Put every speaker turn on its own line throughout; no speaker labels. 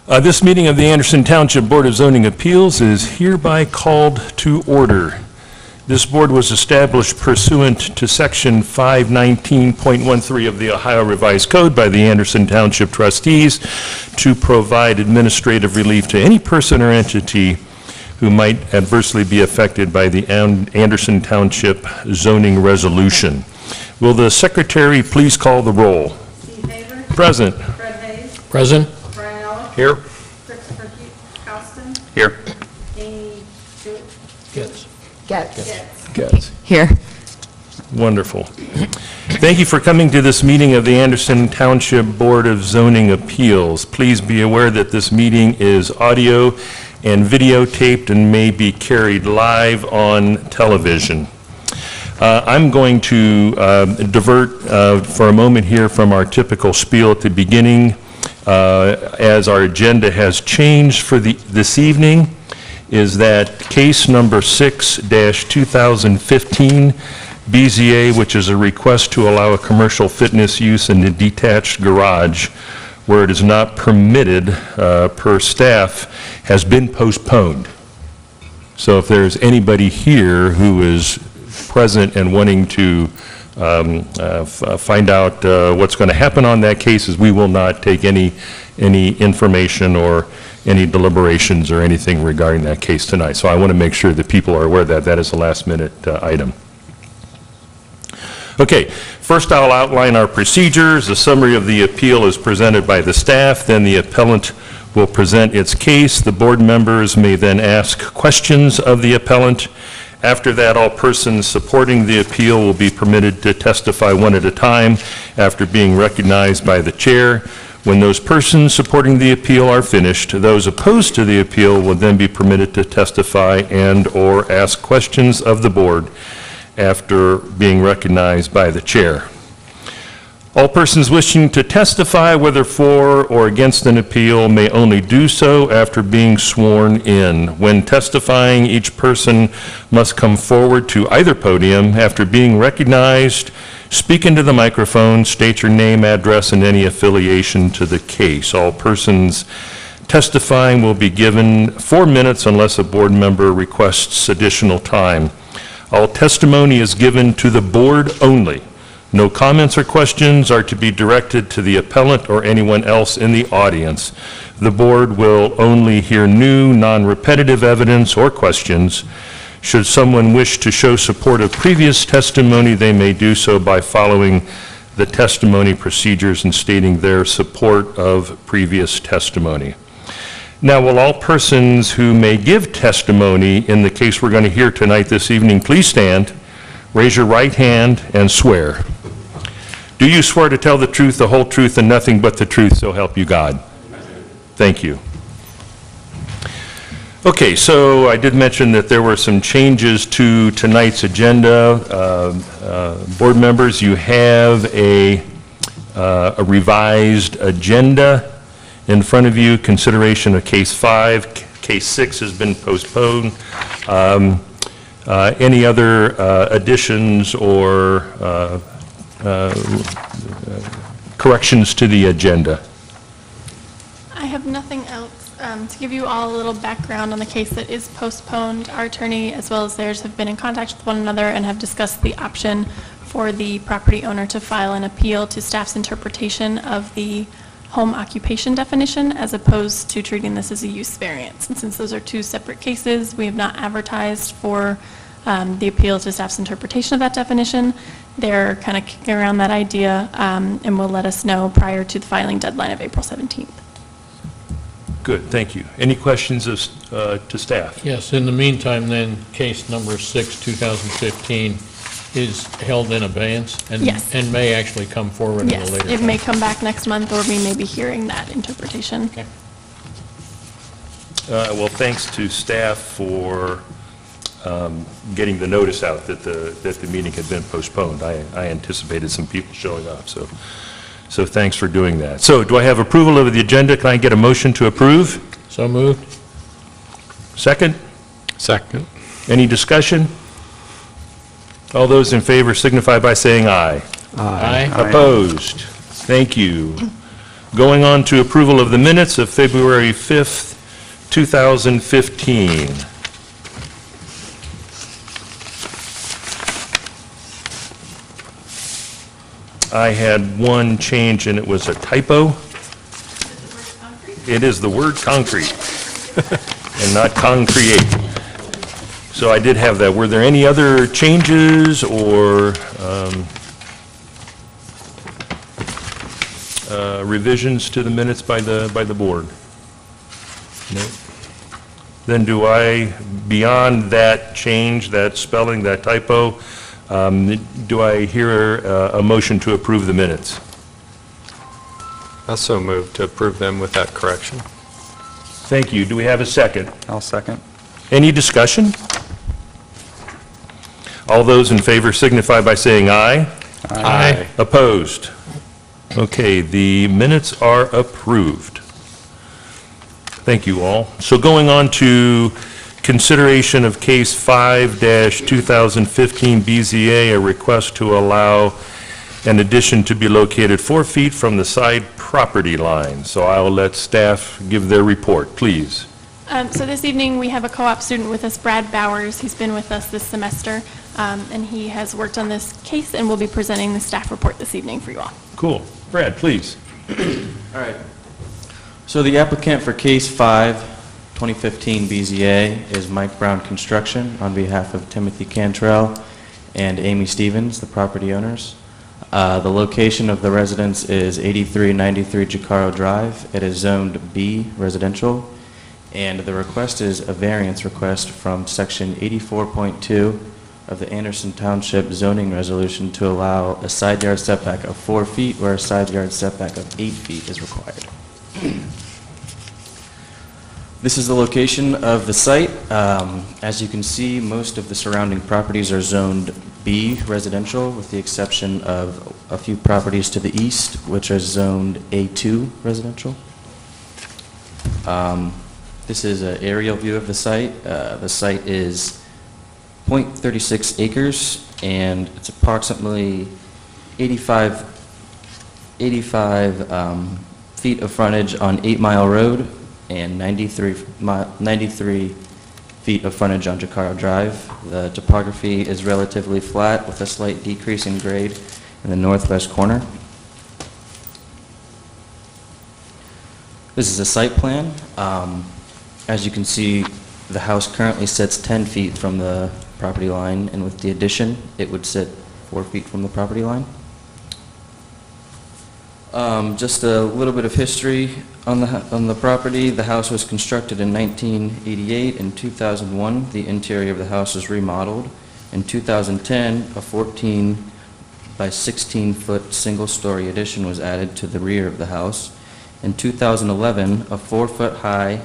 This meeting of the Anderson Township Board of Zoning Appeals is hereby called to order. This board was established pursuant to Section 519.13 of the Ohio Revised Code by the Anderson Township trustees to provide administrative relief to any person or entity who might adversely be affected by the Anderson Township zoning resolution. Will the secretary please call the roll?
Steve Haver.
Present.
Fred Hayes.
Present.
Brian Ellis.
Here.
Christopher Houston.
Here.
Amy
Yes.
Getz.
Here.
Wonderful. Thank you for coming to this meeting of the Anderson Township Board of Zoning Appeals. Please be aware that this meeting is audio and videotaped and may be carried live on television. I'm going to divert for a moment here from our typical spiel at the beginning, as our agenda has changed for this evening, is that case number 6-2015 BZA, which is a request to allow a commercial fitness use in a detached garage where it is not permitted per staff, has been postponed. So if there's anybody here who is present and wanting to find out what's going to happen on that case, is we will not take any information or any deliberations or anything regarding that case tonight. So I want to make sure that people are aware that that is a last-minute item. Okay, first I'll outline our procedures. A summary of the appeal is presented by the staff. Then the appellant will present its case. The board members may then ask questions of the appellant. After that, all persons supporting the appeal will be permitted to testify one at a time after being recognized by the chair. When those persons supporting the appeal are finished, those opposed to the appeal will then be permitted to testify and/or ask questions of the board after being recognized by the chair. All persons wishing to testify, whether for or against an appeal, may only do so after being sworn in. When testifying, each person must come forward to either podium after being recognized, speak into the microphone, state your name, address, and any affiliation to the case. All persons testifying will be given 4 minutes unless a board member requests additional time. All testimony is given to the board only. No comments or questions are to be directed to the appellant or anyone else in the audience. The board will only hear new, non-repetitive evidence or questions. Should someone wish to show support of previous testimony, they may do so by following the testimony procedures and stating their support of previous testimony. Now, will all persons who may give testimony in the case we're going to hear tonight this evening please stand, raise your right hand, and swear. Do you swear to tell the truth, the whole truth, and nothing but the truth, so help you God? Thank you. Okay, so I did mention that there were some changes to tonight's agenda. Board members, you have a revised agenda in front of you. Consideration of case 5. Case 6 has been postponed. Any other additions or corrections to the agenda?
I have nothing else. To give you all a little background on the case that is postponed, our attorney as well as theirs have been in contact with one another and have discussed the option for the property owner to file an appeal to staff's interpretation of the home occupation definition as opposed to treating this as a use variance. And since those are two separate cases, we have not advertised for the appeal to staff's interpretation of that definition. They're kind of kicking around that idea and will let us know prior to the filing deadline of April 17th.
Good, thank you. Any questions to staff?
Yes, in the meantime then, case number 6, 2015 is held in abeyance and,
Yes.
and may actually come forward at a
Yes,
later
it
time.
may come back next month, or we may be hearing that interpretation.
Okay.
Well, thanks to staff for getting the notice out that the meeting had been postponed. I anticipated some people showing up, so thanks for doing that. So do I have approval of the agenda? Can I get a motion to approve?
So moved.
Second?
Second.
Any discussion? All those in favor signify by saying aye.
Aye.
Opposed? Thank you. Going on to approval of the minutes of February 5th, 2015. I had one change, and it was a typo. It is the word concrete, and not concrete. So I did have that. Were there any other changes or revisions to the minutes by the board? No? Then do I, beyond that change, that spelling, that typo, do I hear a motion to approve the minutes?
Also move to approve them with that correction.
Thank you. Do we have a second?
I'll second.
Any discussion? All those in favor signify by saying aye.
Aye.
Opposed? Okay, the minutes are approved. Thank you all. So going on to consideration of case 5-2015 BZA, a request to allow an addition to be located 4 feet from the side property line. So I will let staff give their report, please.
So this evening, we have a co-op student with us, Brad Bowers. He's been with us this semester, and he has worked on this case and will be presenting the staff report this evening for you all.
Cool. Brad, please.
All right. So the applicant for Case 5, 2015 BZA is Mike Brown Construction on behalf of Timothy Cantrell and Amy Stevens, the property owners. The location of the residence is 8393 Jacaro Drive. It is zoned B residential, and the request is a variance request from Section 84.2 of the Anderson Township zoning resolution to allow a side yard setback of 4 feet where a side yard setback of 8 feet is required. This is the location of the site. As you can see, most of the surrounding properties are zoned B residential, with the exception of a few properties to the east, which are zoned A2 residential. This is an aerial view of the site. The site is 0.36 acres, and it's approximately 85 feet of frontage on 8 Mile Road and 93 feet of frontage on Jacaro Drive. The topography is relatively flat with a slight decrease in grade in the northwest corner. This is a site plan. As you can see, the house currently sits 10 feet from the property line, and with the addition, it would sit 4 feet from the property line. Just a little bit of history on the property. The house was constructed in 1988. In 2001, the interior of the house was remodeled. In 2010, a 14 by 16 foot single-story addition was added to the rear of the house. In 2011, a 4-foot high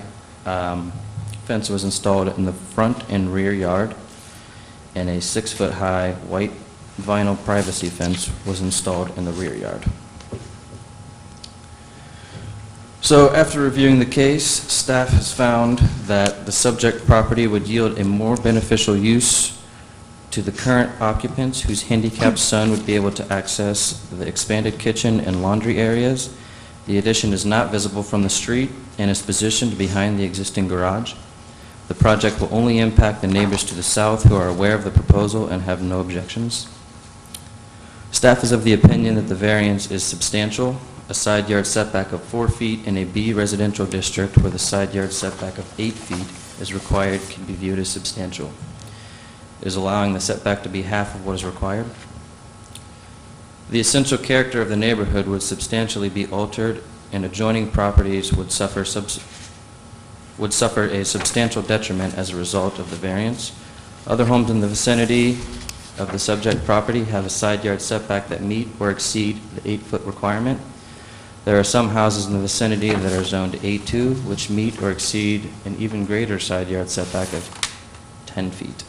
fence was installed in the front and rear yard, and a 6-foot high white vinyl privacy fence was installed in the rear yard. So after reviewing the case, staff has found that the subject property would yield a more beneficial use to the current occupants, whose handicapped son would be able to access the expanded kitchen and laundry areas. The addition is not visible from the street and is positioned behind the existing garage. The project will only impact the neighbors to the south, who are aware of the proposal and have no objections. Staff is of the opinion that the variance is substantial. A side yard setback of 4 feet in a B residential district where the side yard setback of 8 feet is required can be viewed as substantial. It is allowing the setback to be half of what is required. The essential character of the neighborhood would substantially be altered, and adjoining properties would suffer a substantial detriment as a result of the variance. Other homes in the vicinity of the subject property have a side yard setback that meet or exceed the 8-foot requirement. There are some houses in the vicinity that are zoned A2, which meet or exceed an even greater side yard setback of 10 feet.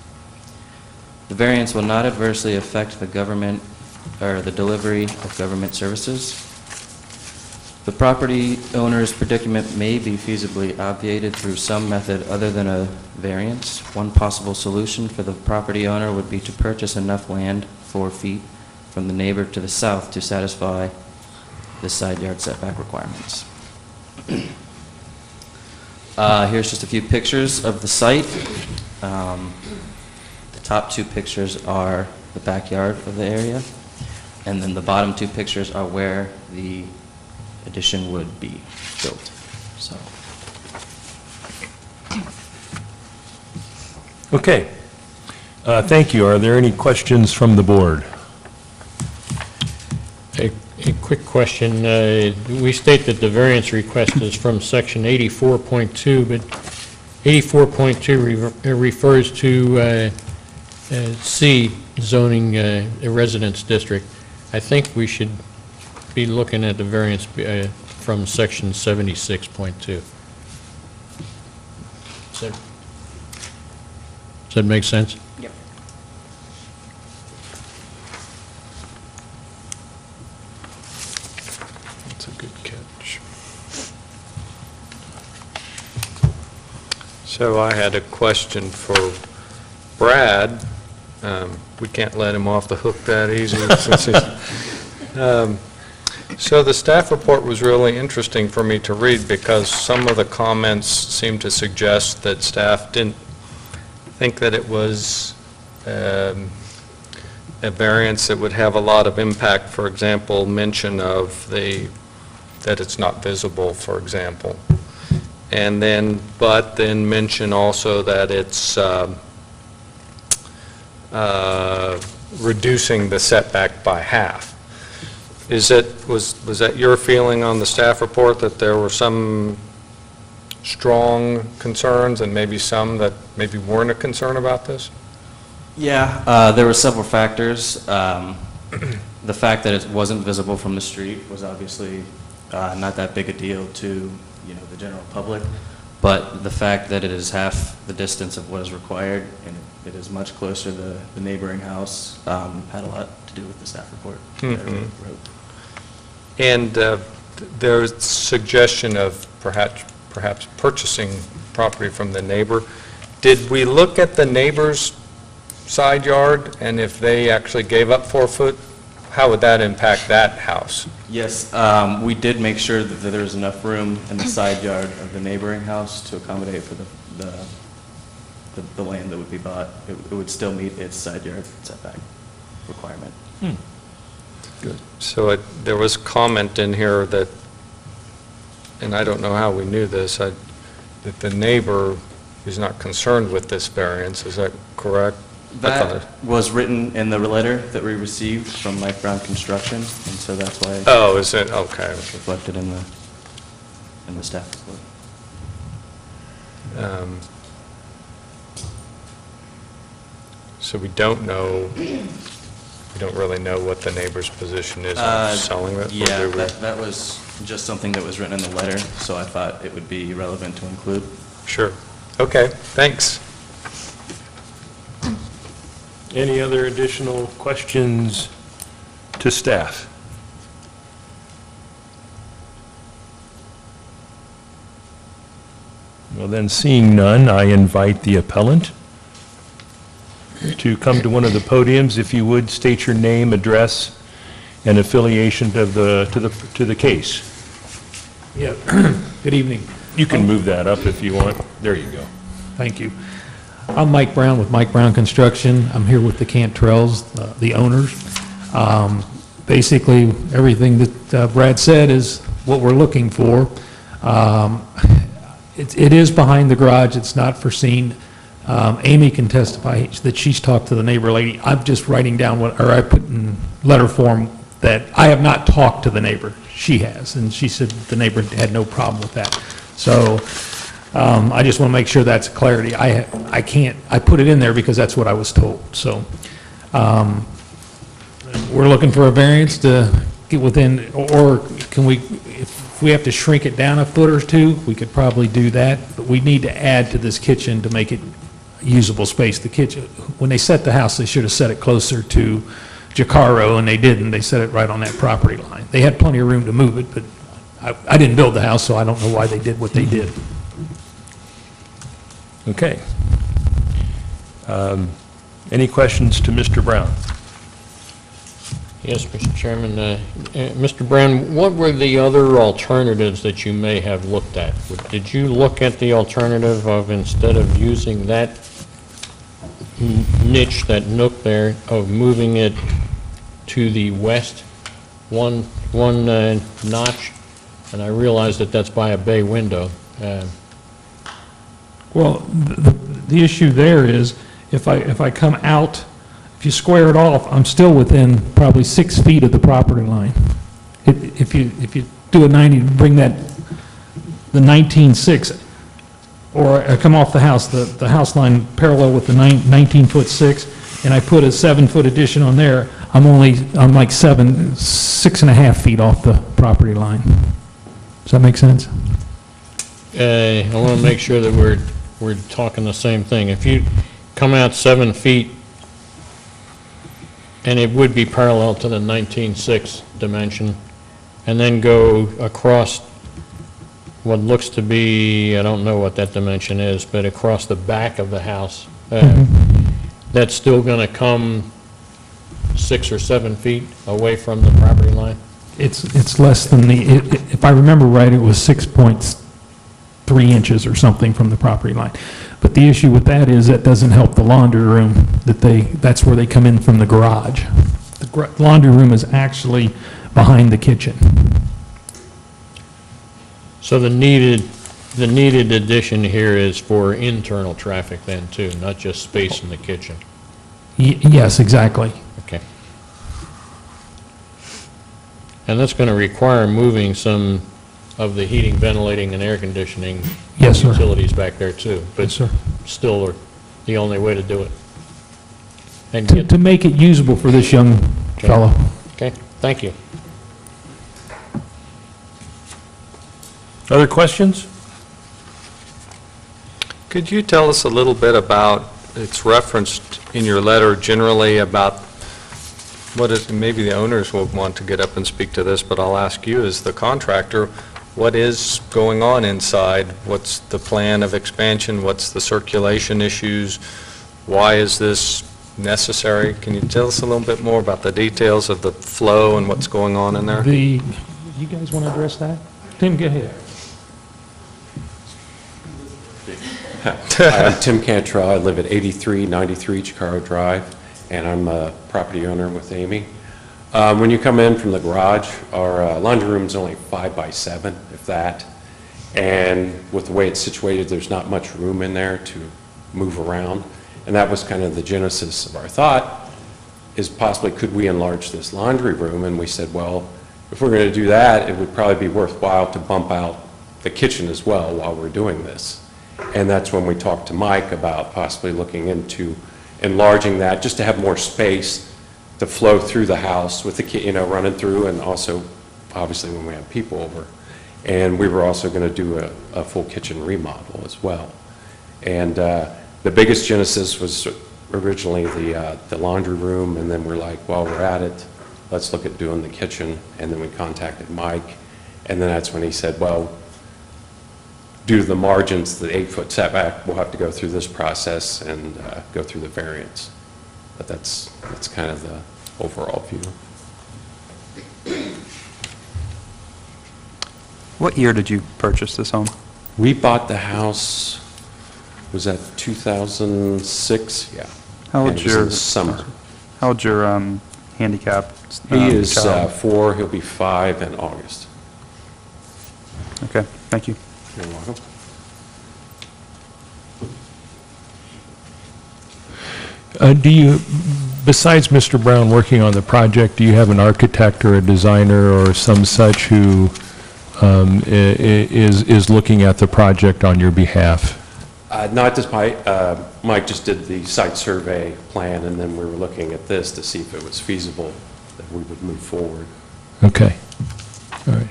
The variance will not adversely affect the government or the delivery of government services. The property owner's predicament may be feasibly obviated through some method other than a variance. One possible solution for the property owner would be to purchase enough land 4 feet from the neighbor to the south to satisfy the side yard setback requirements. Here's just a few pictures of the site. The top two pictures are the backyard of the area, and then the bottom two pictures are where the addition would be built. So,
Okay. Thank you. Are there any questions from the board?
A quick question. We state that the variance request is from section 84.2, but 84.2 refers to C, zoning residence district. I think we should be looking at the variance from section 76.2. Does that make sense?
Yep.
That's a good catch. So I had a question for Brad. We can't let him off the hook that easy. Since so the staff report was really interesting for me to read because some of the comments seem to suggest that staff didn't think that it was a variance that would have a lot of impact. For example, mention of that it's not visible, for example. And then, but then mention also that it's reducing the setback by half. Was that your feeling on the staff report, that there were some strong concerns and maybe some that maybe weren't a concern about this?
yeah, there were several factors. The fact that it wasn't visible from the street was obviously not that big a deal to, the general public, but the fact that it is half the distance of what is required and it is much closer to the neighboring house had a lot to do with the staff report that I wrote.
And there's suggestion of perhaps purchasing property from the neighbor. Did we look at the neighbor's side yard, and if they actually gave up 4 foot, how would that impact that house?
Yes, we did make sure that there was enough room in the side yard of the neighboring house to accommodate for the land that would be bought. It would still meet its side yard setback requirement.
Good.
So there was comment in here that, and I don't know how we knew this, that the neighbor is not concerned with this variance. Is that correct?
That was written in the letter that we received from Mike Brown Construction, and so that's why
Oh, is it? Okay.
it's reflected in the staff report.
So we don't really know what the neighbor's position is on selling it? Or
Yeah,
do we?
that was just something that was written in the letter, so I thought it would be relevant to include.
Sure. Okay, thanks.
Any other additional questions to staff? Well, then, seeing none, I invite the appellant to come to one of the podiums. If you would, state your name, address, and affiliation to the case.
Yeah, good evening.
You can move that up if you want. There you go.
Thank you. I'm Mike Brown with Mike Brown Construction. I'm here with the Cantrells, the owners. Basically, everything that Brad said is what we're looking for. It is behind the garage. It's not foreseen. Amy can testify that she's talked to the neighbor lady. I'm just writing down I put in letter form that I have not talked to the neighbor. She has, and she said the neighbor had no problem with that. So I just want to make sure that's clarity. I put it in there because that's what I was told. So we're looking for a variance to get within, or can we, if we have to shrink it down a foot or two, we could probably do that, but we need to add to this kitchen to make it usable space. The kitchen, when they set the house, they should have set it closer to Jacaro, and they didn't. They set it right on that property line. They had plenty of room to move it, but I didn't build the house, so I don't know why they did what they did.
Okay. Any questions to Mr. Brown?
Yes, Mr. Chairman. Mr. Brown, what were the other alternatives that you may have looked at? Did you look at the alternative of, instead of using that niche, that nook there, of moving it to the west one notch? And I realize that that's by a bay window.
Well, the issue there is, if I come out, if you square it off, I'm still within probably 6 feet of the property line. If you do a 90, bring that, the 19.6, or I come off the house line parallel with the 19-foot-6, and I put a 7-foot addition on there, I'm like 6.5 feet off the property line. Does that make sense?
I want to make sure that we're talking the same thing. If you come out 7 feet, and it would be parallel to the 19.6 dimension, and then go across what looks to be, I don't know what that dimension is, but across the back of the house, that's still going to come 6 or 7 feet away from the property line?
It's less than if I remember right, it was 6.3 inches or something from the property line. But the issue with that is that doesn't help the laundry room, that's where they come in from the garage. The laundry room is actually behind the kitchen.
So the needed addition here is for internal traffic then too, not just space in the kitchen?
Yes, exactly.
Okay. And that's going to require moving some of the heating, ventilating, and air conditioning
Yes, sir.
utilities back there too. But
Yes, sir.
still are the only way to do it. And
To make it usable for this young fellow.
okay, thank you.
Other questions?
Could you tell us a little bit about, it's referenced in your letter generally about what is, maybe the owners will want to get up and speak to this, but I'll ask you as the contractor, what is going on inside? What's the plan of expansion? What's the circulation issues? Why is this necessary? Can you tell us a little bit more about the details of the flow and what's going on in there?
You guys want to address that? Tim, go ahead.
Hi, I'm Tim Cantrell. I live at 8393 Chicaro Drive, and I'm a property owner with Amy. When you come in from the garage, our laundry room is only 5 by 7, if that. And with the way it's situated, there's not much room in there to move around. And that was kind of the genesis of our thought, is possibly could we enlarge this laundry room? And we said, well, if we're going to do that, it would probably be worthwhile to bump out the kitchen as well while we're doing this. And that's when we talked to Mike about possibly looking into enlarging that, just to have more space to flow through the house with the running through, and also obviously when we have people over. And we were also going to do a full kitchen remodel as well. And the biggest genesis was originally the laundry room, and then we're like, while we're at it, let's look at doing the kitchen. And then we contacted Mike, and then that's when he said, well, due to the margins, the 8-foot setback, we'll have to go through this process and go through the variance. But that's kind of the overall view.
What year did you purchase this home?
We bought the house, was that 2006? Yeah.
How
And
old's
it was in
your
the summer.
How old's your handicap?
He is
child?
4, he'll be 5 in August.
Okay, thank you.
You're welcome.
Do you, besides Mr. Brown working on the project, do you have an architect or a designer or some such who is looking at the project on your behalf?
Not this Mike. Mike just did the site survey plan, and then we were looking at this to see if it was feasible that we would move forward.
Okay. All right.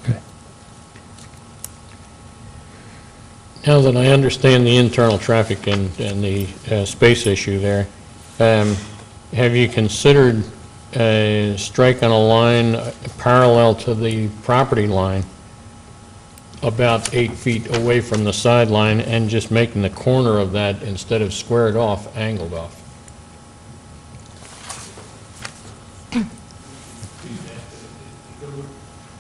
Okay.
Now that I understand the internal traffic and the space issue there, have you considered striking a line parallel to the property line about 8 feet away from the sideline and just making the corner of that, instead of squared off, angled off?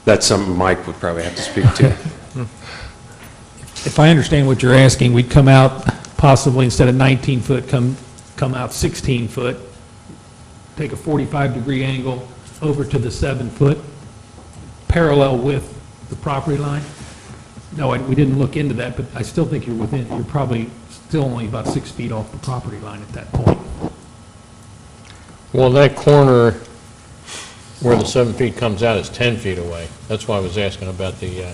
That's something Mike would probably have to speak to.
If I understand what you're asking, we'd come out possibly, instead of 19 foot, come out 16 foot, take a 45-degree angle over to the 7 foot, parallel with the property line? No, we didn't look into that, but I still think you're probably still only about 6 feet off the property line at that point.
Well, that corner where the 7 feet comes out is 10 feet away. That's why I was asking about the,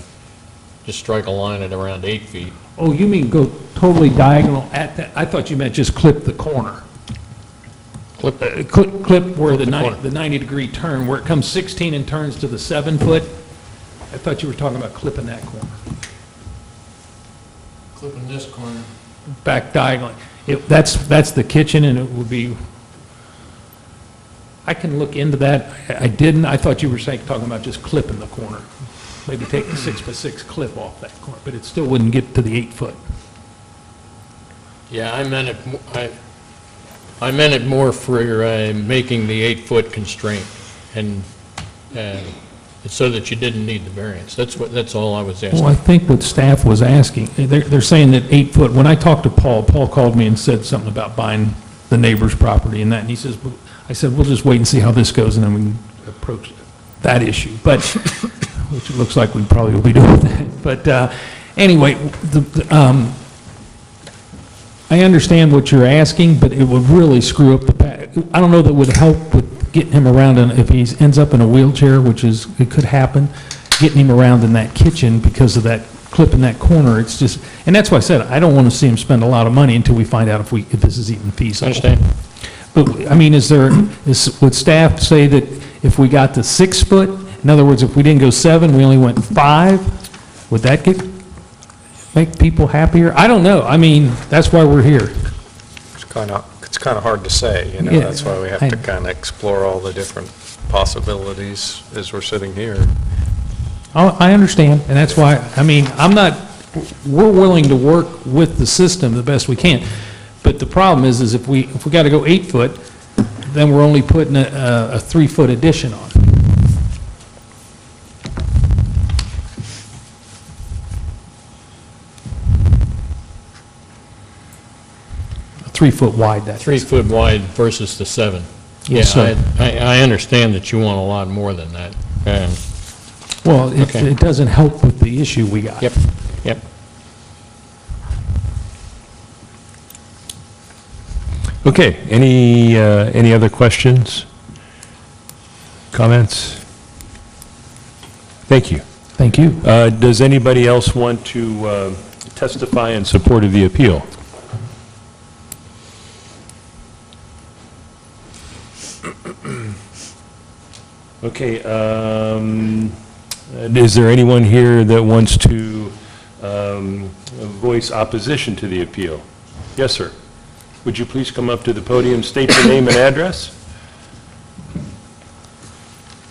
just strike a line at around 8 feet.
Oh, you mean go totally diagonal at that? I thought you meant just clip the corner.
Clip
Clip where the
corner.
90-degree turn, where it comes 16 and turns to the 7 foot. I thought you were talking about clipping that corner,
Clipping this corner.
back diagonally. That's the kitchen, and it would be, I can look into that. I didn't. I thought you were talking about just clipping the corner. Maybe take the 6x6 clip off that corner, but it still wouldn't get to the 8 foot.
Yeah, I meant it more for making the 8-foot constraint, and so that you didn't need the variance. That's all I was asking.
Well, I think what staff was asking, they're saying that 8 foot, when I talked to Paul called me and said something about buying the neighbor's property and that, and he says, I said, we'll just wait and see how this goes, and then we can approach that issue, but, which it looks like we probably will be doing that. But anyway, I understand what you're asking, but it would really screw up I don't know that would help with getting him around, if he ends up in a wheelchair, which it could happen, getting him around in that kitchen because of that clip in that corner. It's just, and that's why I said, I don't want to see him spend a lot of money until we find out if this is even feasible.
Understand?
But, I mean, would staff say that if we got to 6 foot, in other words, if we didn't go 7, we only went 5, would that make people happier? I don't know. I mean, that's why we're here.
It's kind of hard to say, you know,
Yeah,
that's why we have to kind of explore all the different possibilities as we're sitting here.
I understand, and that's why, I mean, we're willing to work with the system the best we can, but the problem is if we got to go 8 foot, then we're only putting a 3-foot addition on. A 3-foot wide, that is.
3 foot wide versus the 7.
Yes,
Yeah,
sir.
I understand that you want a lot more than that.
Well,
Okay.
it doesn't help with the issue we got.
Yep, yep.
Okay, any other questions? Comments? Thank you.
Thank you.
Does anybody else want to testify in support of the appeal? Okay, is there anyone here that wants to voice opposition to the appeal? Yes, sir. Would you please come up to the podium, state your name and address?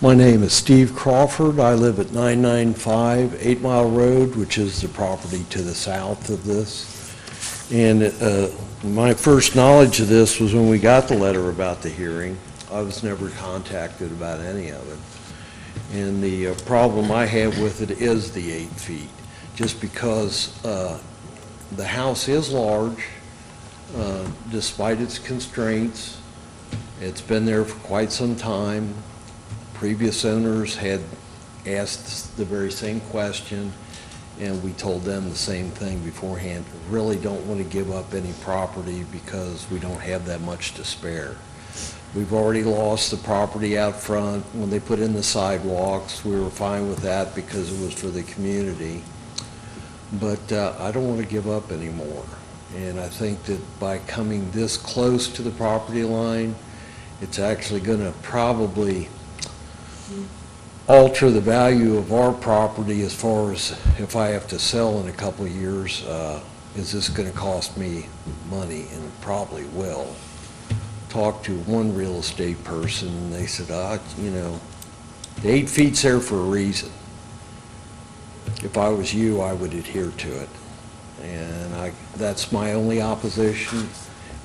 My name is Steve Crawford. I live at 995 8 Mile Road, which is the property to the south of this. And my first knowledge of this was when we got the letter about the hearing. I was never contacted about any of it. And the problem I have with it is the 8 feet, just because the house is large, despite its constraints. It's been there for quite some time. Previous owners had asked the very same question, and we told them the same thing beforehand. We really don't want to give up any property because we don't have that much to spare. We've already lost the property out front. When they put in the sidewalks, we were fine with that because it was for the community. But I don't want to give up anymore. And I think that by coming this close to the property line, it's actually going to probably alter the value of our property as far as if I have to sell in a couple of years. Is this going to cost me money? And it probably will. Talked to one real estate person, and they said, you know, the 8 feet's there for a reason. If I was you, I would adhere to it. And that's my only opposition.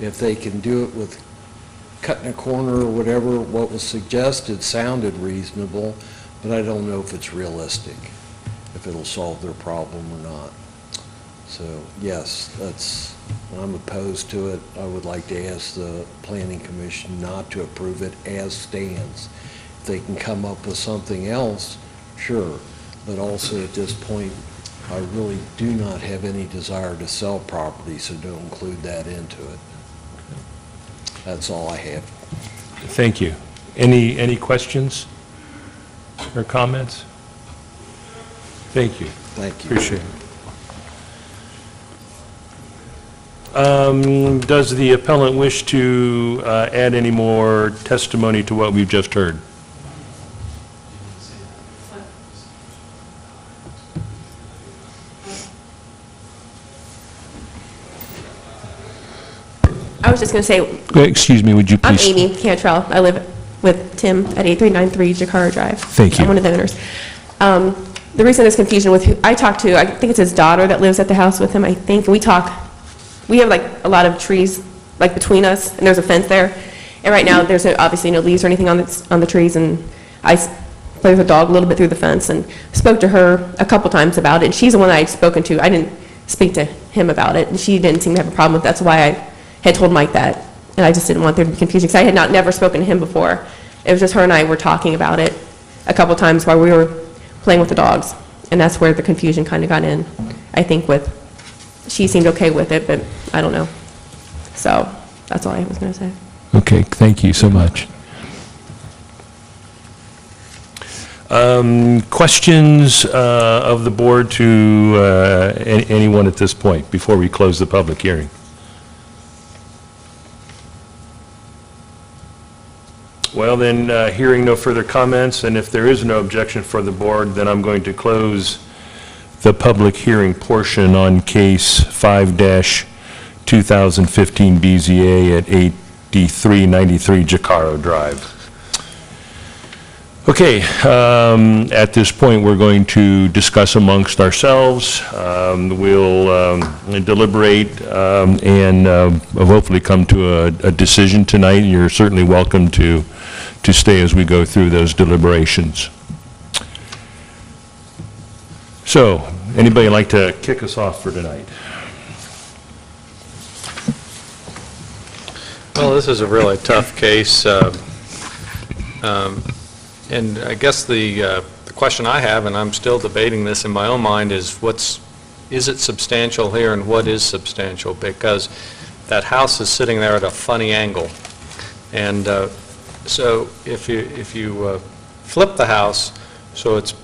If they can do it with cutting a corner or whatever, what was suggested sounded reasonable, but I don't know if it's realistic, if it'll solve their problem or not. So, yes, I'm opposed to it. I would like to ask the Planning Commission not to approve it as stands. If they can come up with something else, sure, but also at this point, I really do not have any desire to sell property, so don't include that into it. That's all I have.
Thank you. Any questions or comments? Thank you.
Thank you.
Appreciate it. Does the appellant wish to add any more testimony to what we've just heard?
I was just going to say,
Excuse me, would you
I'm
please?
Amy Cantrell. I live with Tim at 8393 Jakara Drive.
Thank you.
I'm one of the owners. The reason there's confusion with who I talked to, I think it's his daughter that lives at the house with him, I think. We have like a lot of trees like between us, and there's a fence there. And right now, there's obviously no leaves or anything on the trees, and I play with the dog a little bit through the fence and spoke to her a couple times about it. And she's the one that I'd spoken to. I didn't speak to him about it, and she didn't seem to have a problem with it. That's why I had told Mike that, and I just didn't want there to be confusion, because I had never spoken to him before. It was just her and I were talking about it a couple times while we were playing with the dogs, and that's where the confusion kind of got in, I think, she seemed okay with it, but I don't know. So that's all I was going to say.
Okay, thank you so much. Questions of the board to anyone at this point before we close the public hearing? Well, then, hearing no further comments, and if there is no objection for the board, then I'm going to close the public hearing portion on case 5-2015 BZA at 8393 Jakaro Drive. Okay, at this point, we're going to discuss amongst ourselves. We'll deliberate and hopefully come to a decision tonight. You're certainly welcome to stay as we go through those deliberations. So, anybody like to kick us off for tonight?
Well, this is a really tough case, and I guess the question I have, and I'm still debating this in my own mind, is is it substantial here, and what is substantial? Because that house is sitting there at a funny angle, and so if you flip the house so it's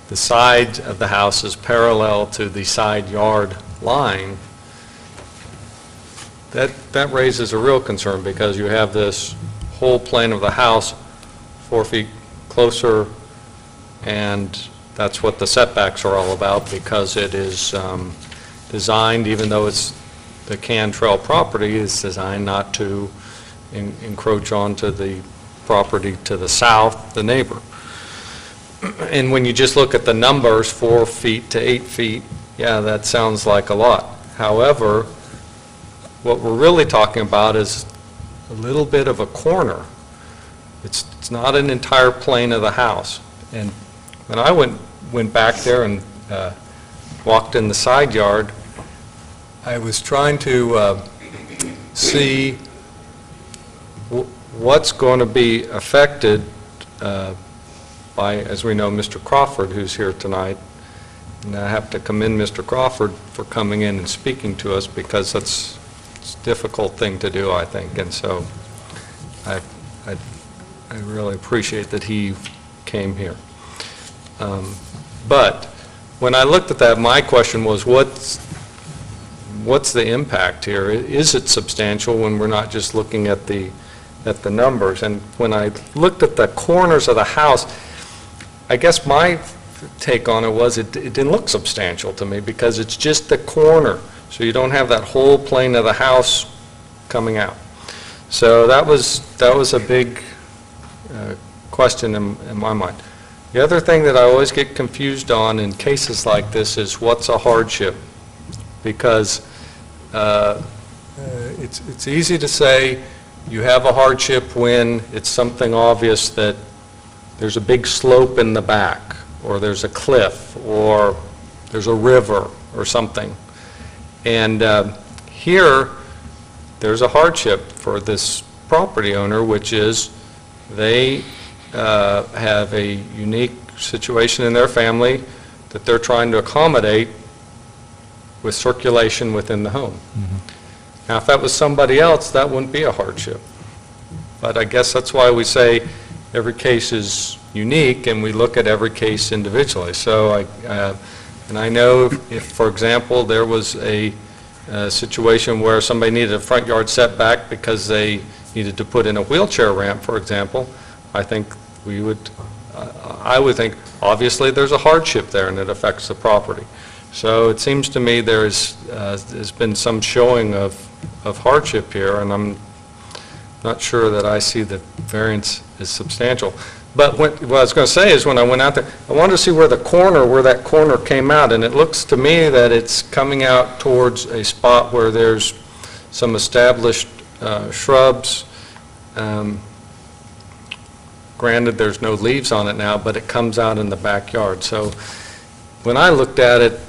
the side of the house is parallel to the side yard line, that raises a real concern, because you have this whole plane of the house 4 feet closer, and that's what the setbacks are all about, because it is designed, even though it's the Cantrell property, is designed not to encroach onto the property to the south, the neighbor. And when you just look at the numbers, 4 feet to 8 feet, yeah, that sounds like a lot. However, what we're really talking about is a little bit of a corner. It's not an entire plane of the house. And when I went back there and walked in the side yard, I was trying to see what's going to be affected by, as we know, Mr. Crawford, who's here tonight. And I have to commend Mr. Crawford for coming in and speaking to us, because it's a difficult thing to do, I think. And so I really appreciate that he came here. But when I looked at that, my question was, what's the impact here? Is it substantial when we're not just looking at the numbers? And when I looked at the corners of the house, I guess my take on it was it didn't look substantial to me, because it's just the corner, so you don't have that whole plane of the house coming out. So that was a big question in my mind. The other thing that I always get confused on in cases like this is what's a hardship, because it's easy to say you have a hardship when it's something obvious that there's a big slope in the back, or there's a cliff, or there's a river or something. And here, there's a hardship for this property owner, which is they have a unique situation in their family that they're trying to accommodate with circulation within the home. Now, if that was somebody else, that wouldn't be a hardship. But I guess that's why we say every case is unique, and we look at every case individually. So and I know if, for example, there was a situation where somebody needed a front yard setback because they needed to put in a wheelchair ramp, for example, I think I would think, obviously, there's a hardship there, and it affects the property. So it seems to me there's been some showing of hardship here, and I'm not sure that I see the variance is substantial. But what I was going to say is, when I went out there, I wanted to see where that corner came out, and it looks to me that it's coming out towards a spot where there's some established shrubs. Granted, there's no leaves on it now, but it comes out in the backyard. So when I looked at it,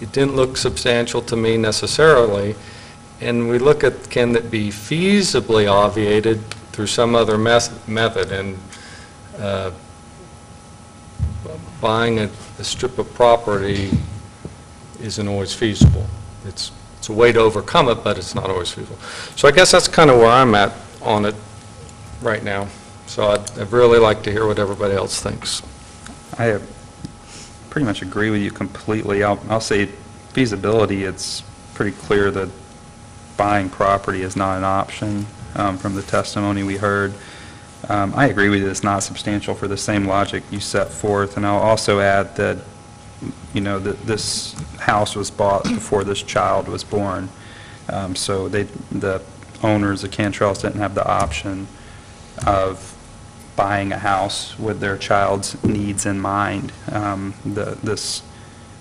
it didn't look substantial to me necessarily. And we look at, can it be feasibly obviated through some other method? And buying a strip of property isn't always feasible. It's a way to overcome it, but it's not always feasible. So I guess that's kind of where I'm at on it right now. So I'd really like to hear what everybody else thinks.
I pretty much agree with you completely. I'll say feasibility, it's pretty clear that buying property is not an option from the testimony we heard. I agree with you, it's not substantial for the same logic you set forth, and I'll also add that, you know, that this house was bought before this child was born, so the owners, the Cantrells, didn't have the option of buying a house with their child's needs in mind. This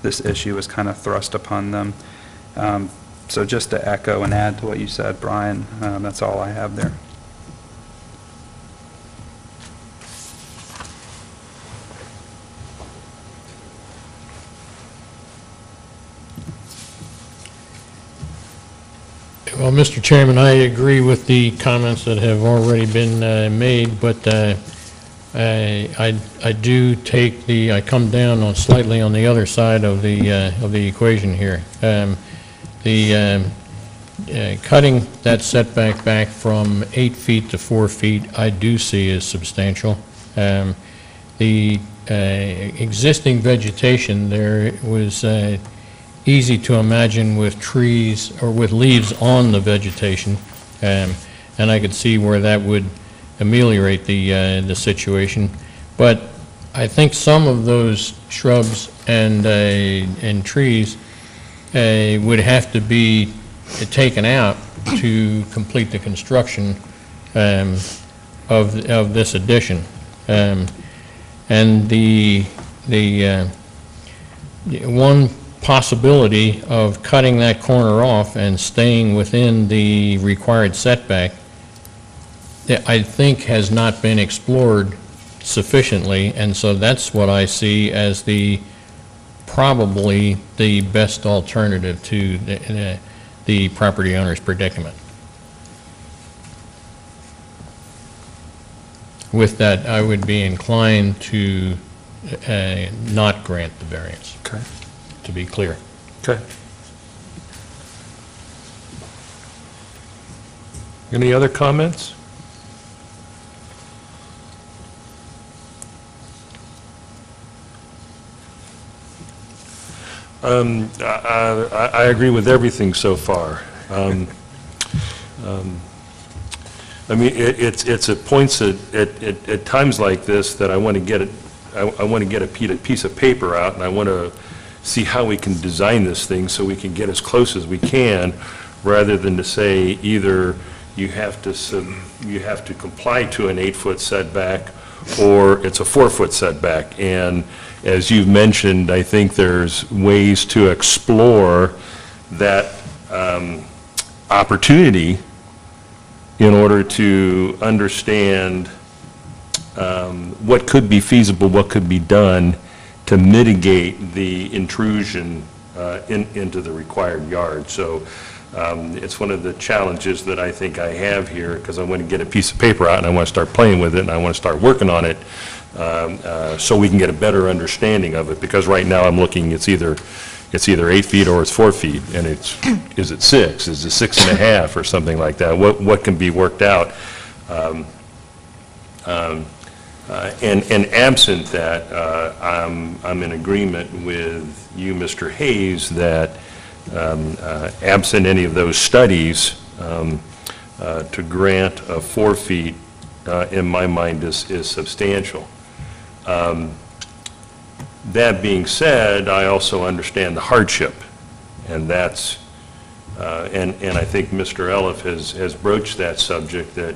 issue was kind of thrust upon them. So just to echo and add to what you said, Brian, that's all I have there.
Well, Mr. Chairman, I agree with the comments that have already been made, but I do take I come down on slightly on the other side of the equation here. Cutting that setback back from 8 feet to 4 feet, I do see as substantial. The existing vegetation there was easy to imagine with trees or with leaves on the vegetation, and I could see where that would ameliorate the situation. But I think some of those shrubs and trees would have to be taken out to complete the construction of this addition. And the one possibility of cutting that corner off and staying within the required setback, I think has not been explored sufficiently, and so that's what I see as probably the best alternative to the property owner's predicament. With that, I would be inclined to not grant the variance.
Okay.
To be clear.
Okay. Any other comments? I agree with everything so far. I mean, it's at points at times like this that I want to get it. I want to get a piece of paper out, and I want to see how we can design this thing so we can get as close as we can, rather than to say either you have to comply to an 8-foot setback or it's a 4-foot setback. And as you've mentioned, I think there's ways to explore that opportunity in order to understand what could be feasible, what could be done to mitigate the intrusion into the required yard. So it's one of the challenges that I think I have here, because I want to get a piece of paper out and I want to start playing with it and I want to start working on it so we can get a better understanding of it, because right now I'm looking, it's either 8 feet or it's 4 feet, and is it 6? Is it 6.5 or something like that? What can be worked out? And absent that, I'm in agreement with you, Mr. Hayes, that absent any of those studies, to grant 4 feet, in my mind, is substantial. That being said, I also understand the hardship, and that's, and I think Mr. Eliff has broached that subject, that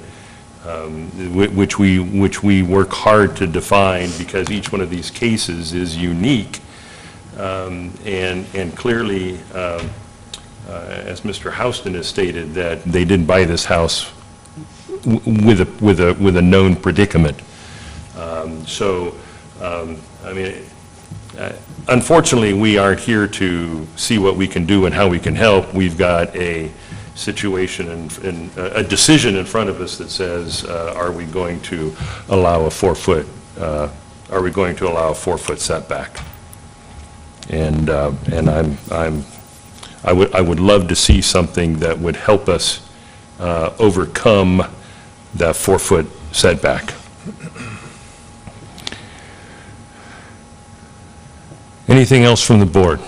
which we work hard to define, because each one of these cases is unique, and clearly, as Mr. Houston has stated, that they didn't buy this house with a known predicament. I mean, unfortunately, we aren't here to see what we can do and how we can help. We've got a situation and a decision in front of us that says, are we going to allow a 4-foot, are we going to allow a 4-foot setback? And I would love to see something that would help us overcome that 4-foot setback. Anything else from the board?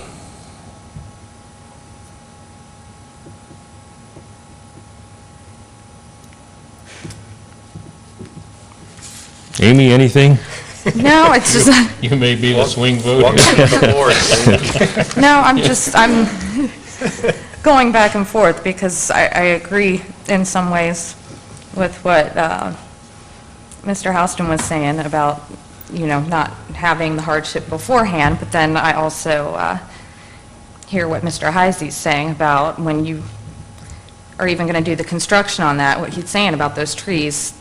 Amy, anything?
No, it's just,
You may be the swing vote.
Welcome to the board.
no, I'm going back and forth because I agree in some ways with what Mr. Houston was saying about, not having the hardship beforehand, but then I also hear what Mr. Heisey's saying about when you are even going to do the construction on that, what he's saying about those trees,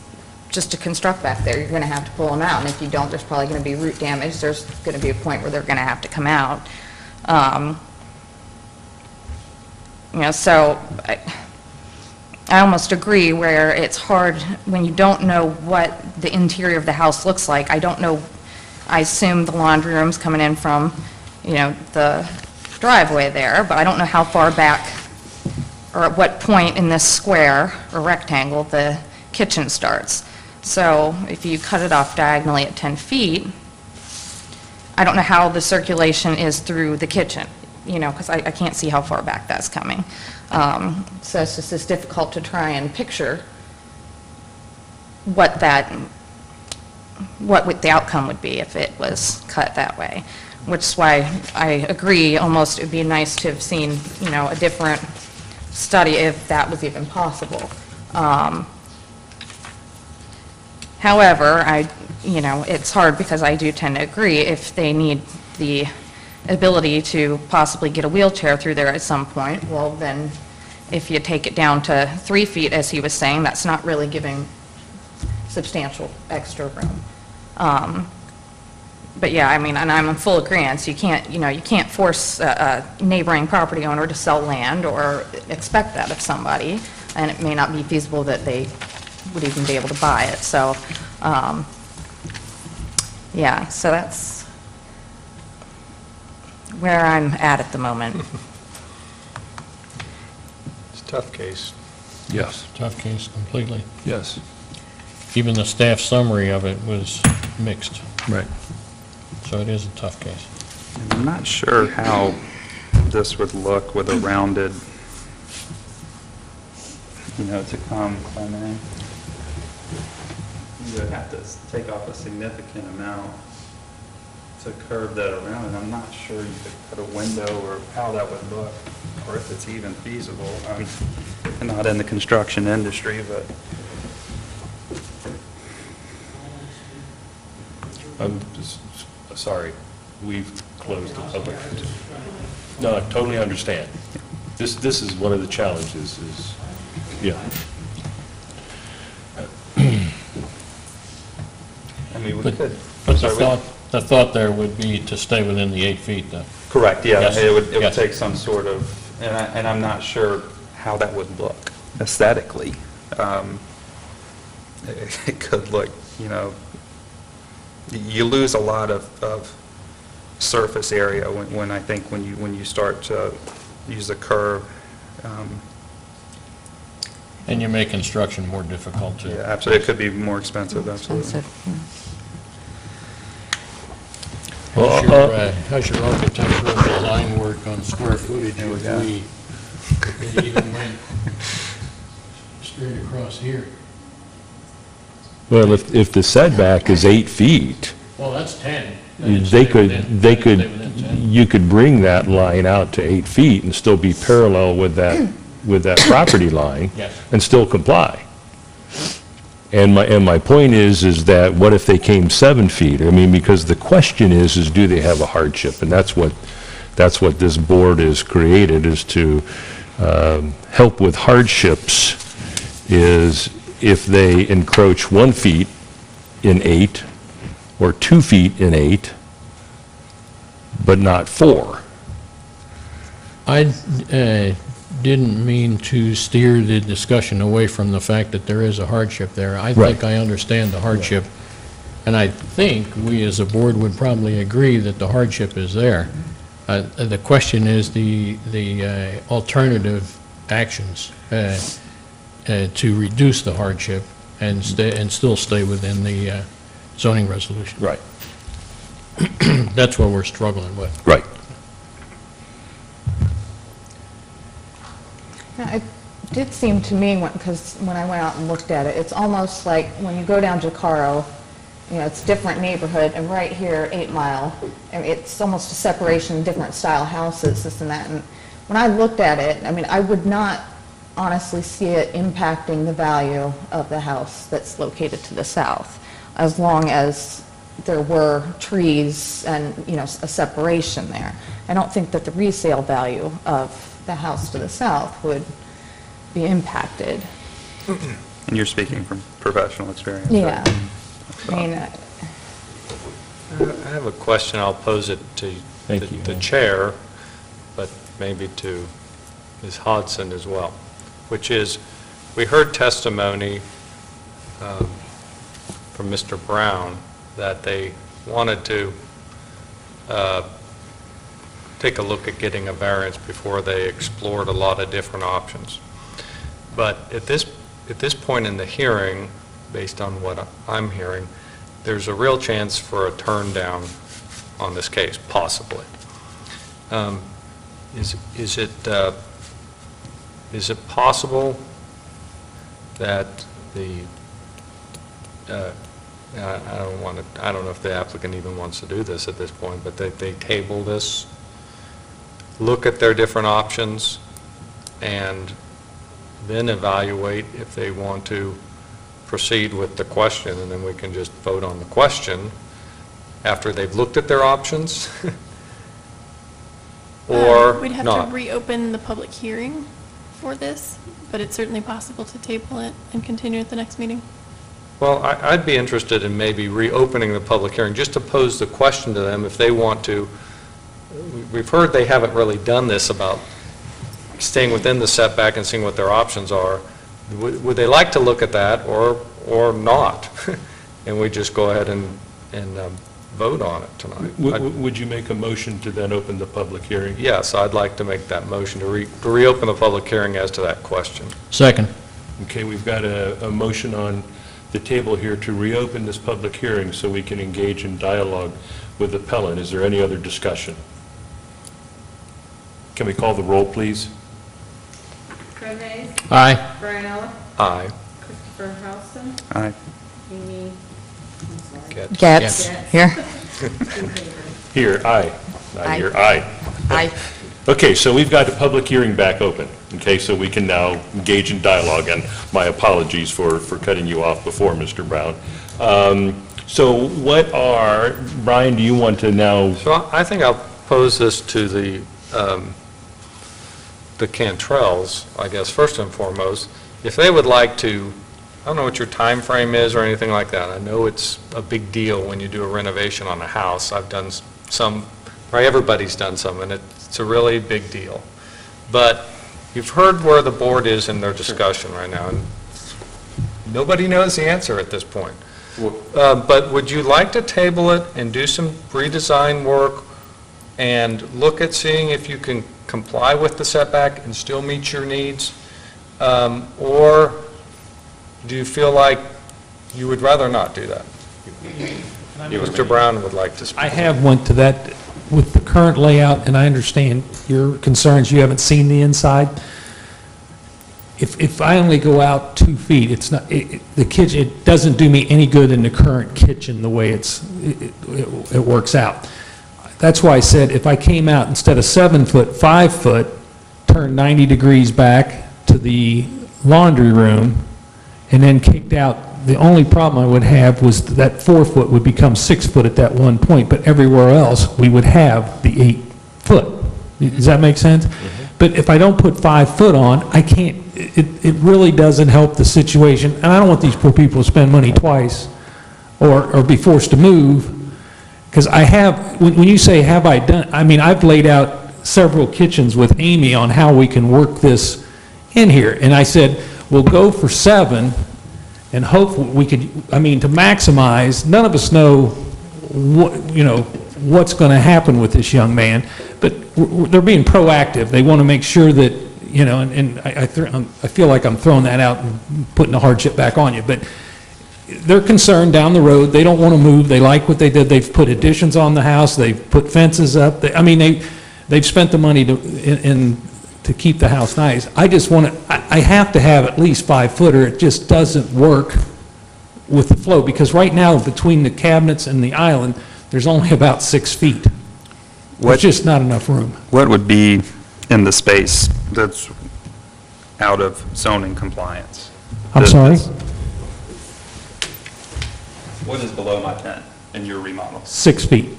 just to construct back there, you're going to have to pull them out, and if you don't, there's probably going to be root damage. There's going to be a point where they're going to have to come out. So I almost agree where it's hard when you don't know what the interior of the house looks like. I don't know, I assume the laundry room's coming in from, the driveway there, but I don't know how far back or at what point in this square or rectangle the kitchen starts. So if you cut it off diagonally at 10 feet, I don't know how the circulation is through the kitchen, because I can't see how far back that's coming. So it's just difficult to try and picture what the outcome would be if it was cut that way, which is why I agree almost it would be nice to have seen, a different study if that was even possible. However, it's hard because I do tend to agree if they need the ability to possibly get a wheelchair through there at some point, well then, if you take it down to 3 feet, as he was saying, that's not really giving substantial extra room. But yeah, and I'm in full agreement. You can't force a neighboring property owner to sell land or expect that of somebody, and it may not be feasible that they would even be able to buy it. So, yeah, so that's where I'm at the moment.
It's a tough case.
Yes.
Tough case completely.
Yes.
Even the staff summary of it was mixed,
Right.
so it is a tough case.
And I'm not sure how this would look with a rounded, to come in. You would have to take off a significant amount to curve that around, and I'm not sure you could put a window or how that would look, or if it's even feasible. I'm not in the construction industry, but
I'm just sorry, we've closed the public. No, I totally understand. This is one of the challenges is, yeah.
I mean, we
But
could.
but
Sorry,
the thought there would be to stay within the 8 feet, though.
Correct, yeah.
Yes.
It would
Yes.
take some sort of, and I'm not sure how that would look aesthetically. It could look, you lose a lot of surface area when I think when you start to use the curve.
And you make construction more difficult, too.
Yeah, absolutely. It could be more expensive, absolutely.
How's your architectural design work on square footage? If we even went straight across here?
Well, if the setback is 8 feet,
Well, that's 10.
you could bring that line out to 8 feet and still be parallel with that property line.
Yes.
And still comply. And my point is that what if they came 7 feet? I mean, because the question is do they have a hardship? And that's what this board is created, is to help with hardships, is if they encroach 1 feet in 8 or 2 feet in 8, but not 4.
I didn't mean to steer the discussion away from the fact that there is a hardship there. I think I understand the hardship, and I think we as a board would probably agree that the hardship is there. The question is the alternative actions to reduce the hardship and still stay within the zoning resolution.
Right.
That's what we're struggling with.
Right.
It did seem to me, because when I went out and looked at it, it's almost like when you go down Jacaro, it's a different neighborhood, and right here, 8 Mile, and it's almost a separation, different style houses, this and that. And when I looked at it, I mean, I would not honestly see it impacting the value of the house that's located to the south, as long as there were trees and, a separation there. I don't think that the resale value of the house to the south would be impacted.
And you're speaking from professional experience.
Yeah.
Right?
I mean,
I have a question, I'll pose it to the chair, but maybe to Ms. Hodson as well, which is, we heard testimony from Mr. Brown that they wanted to take a look at getting a variance before they explored a lot of different options. But at this point in the hearing, based on what I'm hearing, there's a real chance for a turn down on this case, possibly. Is it possible that I don't know if the applicant even wants to do this at this point, but they table this, look at their different options, and then evaluate if they want to proceed with the question, and then we can just vote on the question after they've looked at their options, or
We'd have
not?
to reopen the public hearing for this, but it's certainly possible to table it and continue at the next meeting.
Well, I'd be interested in maybe reopening the public hearing, just to pose the question to them if they want to. We've heard they haven't really done this about staying within the setback and seeing what their options are. Would they like to look at that or not? And we just go ahead and vote on it tonight.
Would you make a motion to then open the public hearing?
Yes, I'd like to make that motion to reopen the public hearing as to that question.
Second.
Okay, we've got a motion on the table here to reopen this public hearing so we can engage in dialogue with the appellant. Is there any other discussion? Can we call the roll, please?
Fred Hayes.
Aye.
Brian Ellis.
Aye.
Christopher Houston.
Aye.
Amy.
Getz. Here.
Here, aye. I hear aye.
Aye.
Okay, so we've got the public hearing back open, okay, so we can now engage in dialogue, and my apologies for cutting you off before, Mr. Brown. So what are, Brian, do you want to now?
So I think I'll pose this to the Cantrells, I guess, first and foremost. If they would like to don't know what your time frame is or anything like that. I know it's a big deal when you do a renovation on a house. I've done some, right, everybody's done some, and it's a really big deal. But you've heard where the board is in their discussion right now, and nobody knows the answer at this point. But would you like to table it and do some redesign work and look at seeing if you can comply with the setback and still meet your needs? Or do you feel like you would rather not do that? Mr. Brown would like to speak.
I have went to that with the current layout, and I understand your concerns. You haven't seen the inside. If I only go out 2 feet, it's not, the kitchen, it doesn't do me any good in the current kitchen, the way it works out. That's why I said if I came out instead of 7 foot, 5 foot, turned 90 degrees back to the laundry room, and then kicked out, the only problem I would have was that 4 foot would become 6 foot at that one point, but everywhere else, we would have the 8 foot. Does that make sense? But if I don't put 5 foot on, I can't, it really doesn't help the situation, and I don't want these poor people to spend money twice or be forced to move, because I have, when you say have I done, I mean, I've laid out several kitchens with Amy on how we can work this in here, and I said, we'll go for 7, and hopefully we could, I mean, to maximize, none of us know what, you know, what's going to happen with this young man, but they're being proactive. They want to make sure that, you know, and I feel like I'm throwing that out and putting the hardship back on you, but they're concerned down the road. They don't want to move. They like what they did. They've put additions on the house. They've put fences up. I mean, they've spent the money to keep the house nice. I just want to, I have to have at least 5 foot, or it just doesn't work with the flow, because right now between the cabinets and the island, there's only about 6 feet. There's just not enough room.
What would be in the space that's out of zoning compliance?
I'm sorry?
What is below my tent in your remodel?
6 feet.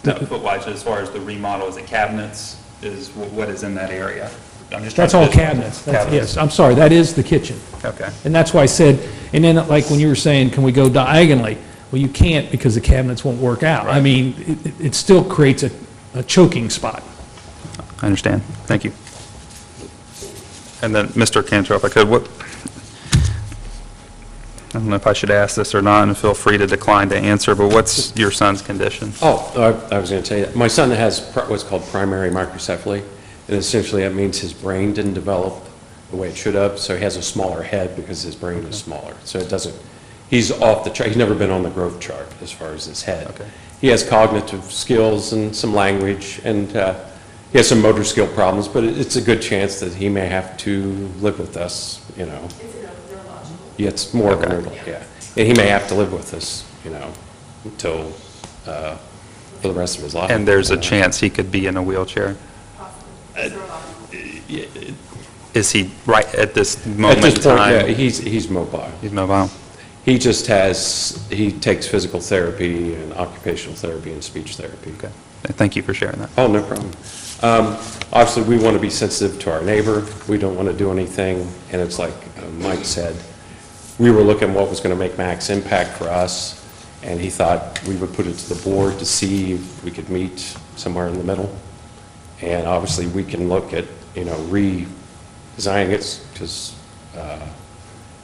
No, foot-wise, as far as the remodel, is it cabinets? Is, what is in that area? I'm just
That's
trying
all
to visualize.
cabinets. Yes, I'm sorry, that is the kitchen.
Okay.
And that's why I said, and then like when you were saying, can we go diagonally? Well, you can't, because the cabinets won't work out. I mean, it still creates a choking spot.
I understand. Thank you. And then, Mr. Cantor, if I could, I don't know if I should ask this or not, and feel free to decline to answer, but what's your son's condition?
Oh, I was going to tell you, that. My son has what's called primary microcephaly, and essentially that means his brain didn't develop the way it should have, so he has a smaller head because his brain is smaller. So it doesn't, he's off the chart, he's never been on the growth chart as far as his head.
Okay.
He has cognitive skills and some language, and he has some motor skill problems, but it's a good chance that he may have to live with us, you know. Yeah, it's more of a neurological, yeah. And he may have to live with us, you know, until, for the rest of his life.
And there's a chance he could be in a wheelchair? Is he right at this moment in time?
Yeah, he's mobile.
He's mobile.
He just he takes physical therapy and occupational therapy and speech therapy.
Okay. Thank you for sharing that.
Oh, no problem. Obviously, we want to be sensitive to our neighbor. We don't want to do anything, and it's like Mike said, we were looking what was going to make max impact for us, and he thought we would put it to the board to see if we could meet somewhere in the middle. And obviously, we can look at, you know, redesigning it, because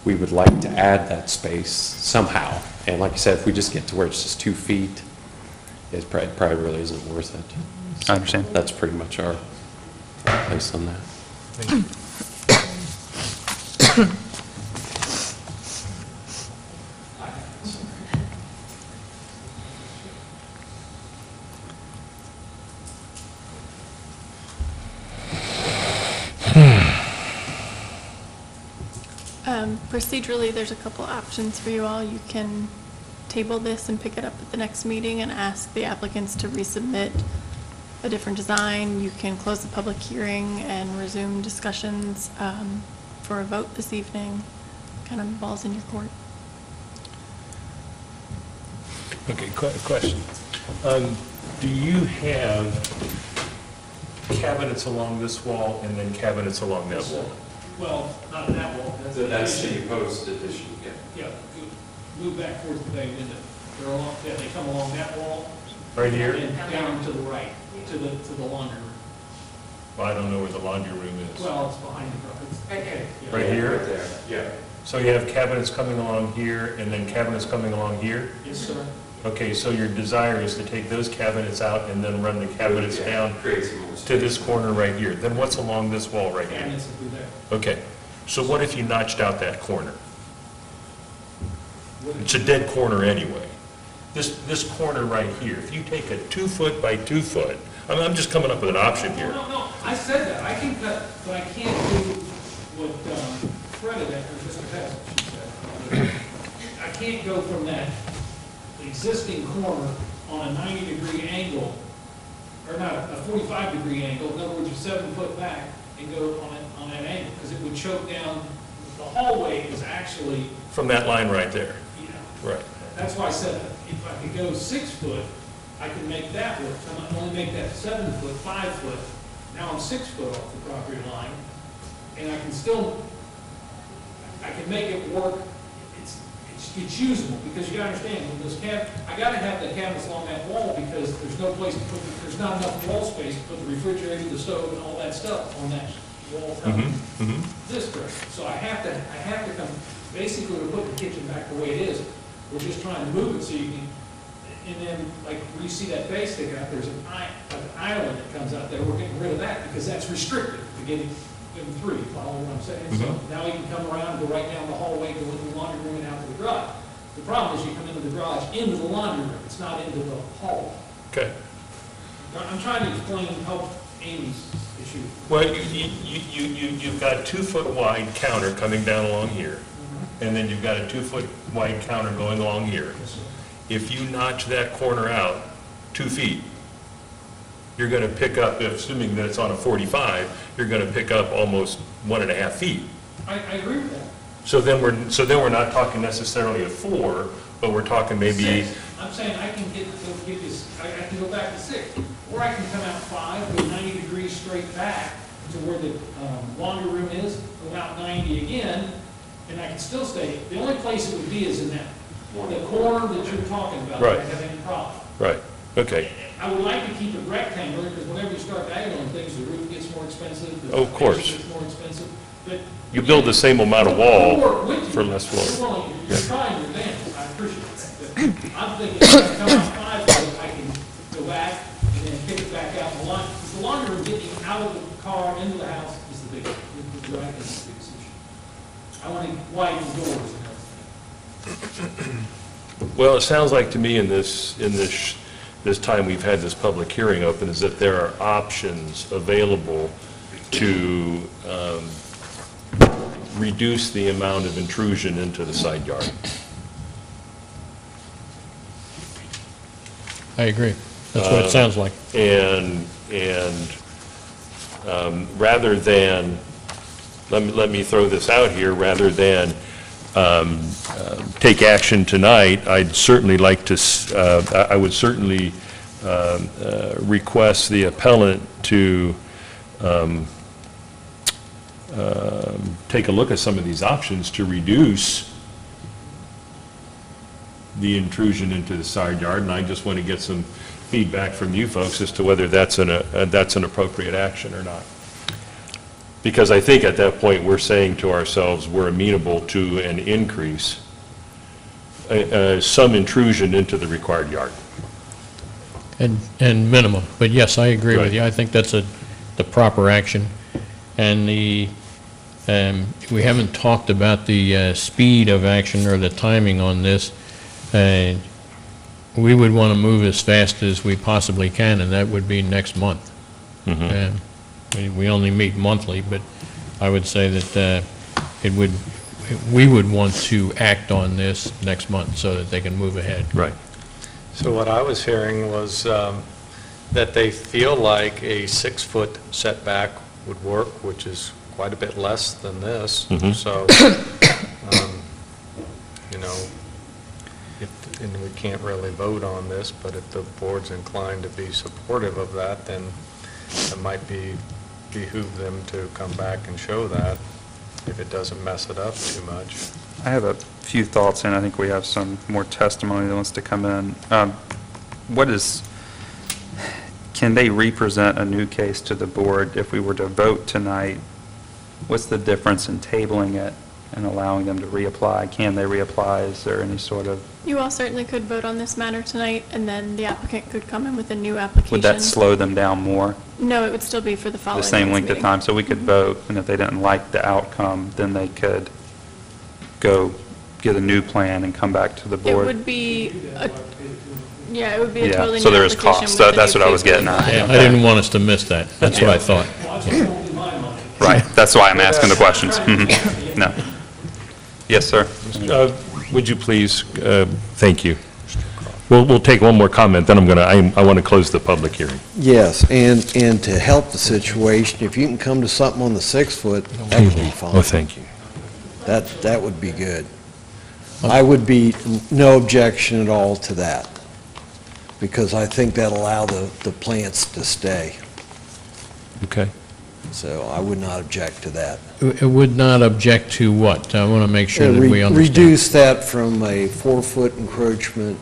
we would like to add that space somehow. And like I said, if we just get to where it's just 2 feet, it probably really isn't worth it.
I understand.
That's pretty much our place on that.
Procedurally, there's a couple options for you all. You can table this and pick it up at the next meeting and ask the applicants to resubmit a different design. You can close the public hearing and resume discussions for a vote this evening. Kind of balls in your court.
Okay, question. Do you have cabinets along this wall and then cabinets along that wall?
well, not that wall.
That's the proposed addition, yeah.
Yeah, move back towards the bay window. They're along, yeah, they come along that wall.
Right here?
And down to the right, to the laundry room.
Well, I don't know where the laundry room is.
Well, it's behind the truck. It's right here.
Right here?
Right there, yeah.
So you have cabinets coming along here, and then cabinets coming along here?
Yes, sir.
Okay, so your desire is to take those cabinets out and then run the cabinets
Yeah,
down
create some more
to
space.
this corner right here? Then what's along this wall right here?
Cabinets will be there.
Okay, so what if you notched out that corner? It's a dead corner anyway. This corner right here, if you take a 2-foot by 2-foot, I'm just coming up with an option here.
No, I said that. I can cut, but I can't do what Fred had, or Mr. Hess, she said. I can't go from that existing corner on a 90-degree angle, or not, a 45-degree angle, in other words, you're 7 foot back, and go on that angle, because it would choke down, the hallway is actually,
From that line right there.
you know,
Right.
that's why I said, if I could go 6 foot, I can make that work. I'm not only make that 7 foot, 5 foot. Now I'm 6 foot off the property line, and I can still, I can make it work. It's usable, because you gotta understand, when those I gotta have the cabinets along that wall, because there's no place to put, there's not enough wall space to put the refrigerator, the stove, and all that stuff on that wall from this direction. So I have to come, basically, to put the kitchen back the way it is. We're just trying to move it so you can, and then, like, where you see that base sticking out, there's an island that comes out there. We're getting rid of that, because that's restricted to getting them through, you follow what I'm saying? So now you can come around, go right down the hallway, go into the laundry room and out to the garage. The problem is you come into the garage, into the laundry room, it's not into the hall.
Okay.
I'm trying to explain, help Amy's issue.
Well, you've got 2-foot wide counter coming down along here, and then you've got a 2-foot wide counter going along here. If you notch that corner out 2 feet, you're going to pick up, assuming that it's on a 45, you're going to pick up almost 1.5 feet.
I agree with that.
So then we're not talking necessarily a 4, but we're talking maybe,
6. I'm saying I can get this, I can go back to 6, or I can come out 5, go 90 degrees straight back to where the laundry room is, go out 90 again, and I can still stay. The only place it would be is in that, the corner that you're talking about.
Right.
I don't have any problem.
right, okay.
I would like to keep it rectangular, because whenever you start diagonal things, the roof gets more expensive. The
Oh, of course.
foundation gets more expensive, but.
You build the same amount of
I'll work
wall
with you.
for less floor.
You're trying your best, I appreciate that. But I'm thinking, if I come out 5 foot, I can go back and then pick it back out in the laundry. Because the laundry room getting out of the car into the house is the big, the driving is the biggest issue. I want to widen doors and everything.
Well, it sounds like to me in this time we've had this public hearing open is that there are options available to reduce the amount of intrusion into the side yard.
I agree. That's what it sounds like.
And rather than, let me throw this out here, rather than take action tonight, I'd certainly like to, I would certainly request the appellant to take a look at some of these options to reduce the intrusion into the side yard, and I just want to get some feedback from you folks as to whether that's an appropriate action or not. Because I think at that point, we're saying to ourselves, we're amenable to an increase, some intrusion into the required yard.
And minimum, but yes, I agree with
Right.
you. I think that's the proper action. And we haven't talked about the speed of action or the timing on this. We would want to move as fast as we possibly can, and that would be next month. We only meet monthly, but I would say that we would want to act on this next month so that they can move ahead.
Right.
So what I was hearing was that they feel like a 6-foot setback would work, which is quite a bit less than this. So, you know, and we can't really vote on this, but if the board's inclined to be supportive of that, then it might behoove them to come back and show that. if it doesn't mess it up too much.
I have a few thoughts, and I think we have some more testimony that wants to come in. Can they represent a new case to the board if we were to vote tonight? What's the difference in tabling it and allowing them to reapply? Can they reapply? Is there any sort of,
You all certainly could vote on this matter tonight, and then the applicant could come in with a new application.
would that slow them down more?
No, it would still be for the following
The same
month's
length of
meeting.
time? So we could vote, and if they didn't like the outcome, then they could go get a new plan and come back to the
It
board?
would be, it would be a
Yeah,
totally new application.
so there is cost.
with a
That's
new
what I was
paper.
getting at.
Yeah, I didn't want us to miss that. That's what I thought.
Right, that's why I'm asking the questions. Mhm. No. Yes, sir?
Would you please, thank you. We'll take one more comment, then I want to close the public hearing.
Yes, and to help the situation, if you can come to something on the 6-foot, that would be fine.
Oh, thank you.
That would be good. I would be no objection at all to that, because I think that'll allow the plants to stay.
Okay.
So I would not object to that.
It would not object to what? I want to make sure that we understand.
Reduce that from a 4-foot encroachment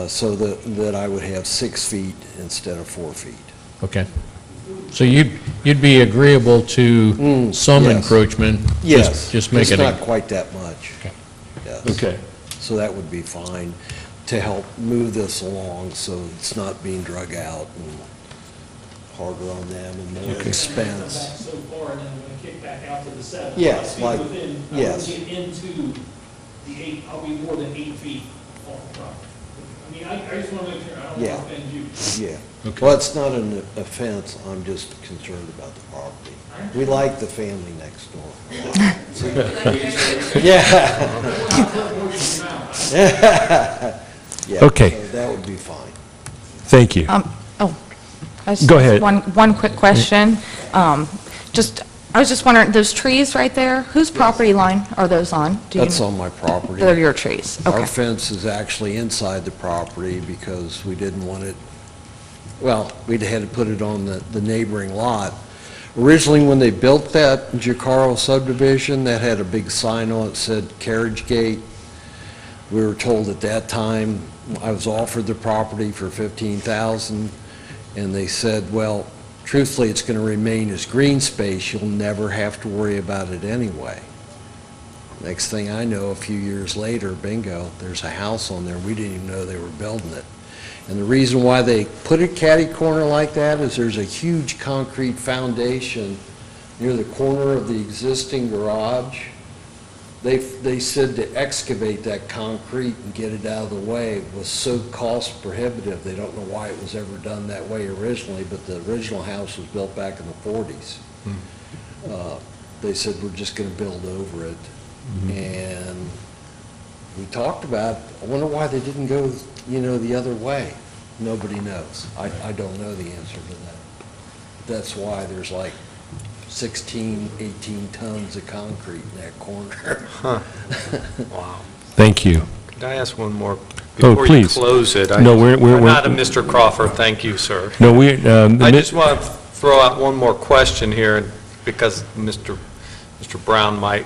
so that I would have 6 feet instead of 4 feet.
Okay. So you'd be agreeable to some
yes.
encroachment?
Yes.
Just make it.
It's not quite that much.
Okay.
Yes.
Okay.
So that would be fine to help move this along so it's not being drug out and harder on them and more expense.
So far, and then I'm going to kick back out to the 7.
Yes,
I'll be
like-
within-
yes.
I won't get into the 8, I'll be more than 8 feet off the property. I mean, I just want to make sure I don't
Yeah.
want to offend you.
Yeah.
Okay.
Well, it's not an offense, I'm just concerned about the property. We like the family next door. Yeah. Yeah,
Okay.
so that would be fine.
Thank you. Go ahead.
One quick question. I was just wondering, those trees right there, whose property line are those on? Do you
That's
know?
on my property.
They're your trees,
Our
okay.
fence is actually inside the property because we didn't want it, well, we'd had to put it on the neighboring lot. Originally, when they built that Jacaro subdivision, that had a big sign on it that said carriage gate. We were told at that time, I was offered the property for $15,000, and they said, well, truthfully, it's going to remain as green space. You'll never have to worry about it anyway. Next thing I know, a few years later, bingo, there's a house on there. We didn't even know they were building it. And the reason why they put it catty corner like that is there's a huge concrete foundation near the corner of the existing garage. They said to excavate that concrete and get it out of the way was so cost prohibitive. They don't know why it was ever done that way originally, but the original house was built back in the 40s. They said, we're just going to build over it. And we talked about, I wonder why they didn't go, the other way. Nobody knows. I don't know the answer to that. That's why there's like 16, 18 tons of concrete in that corner.
Wow.
Thank you.
Could I ask one more?
Oh,
Before you
please.
close it?
No,
I'm not a Mr. Crawford, thank you, sir.
No,
I just want to throw out one more question here, because Mr. Brown might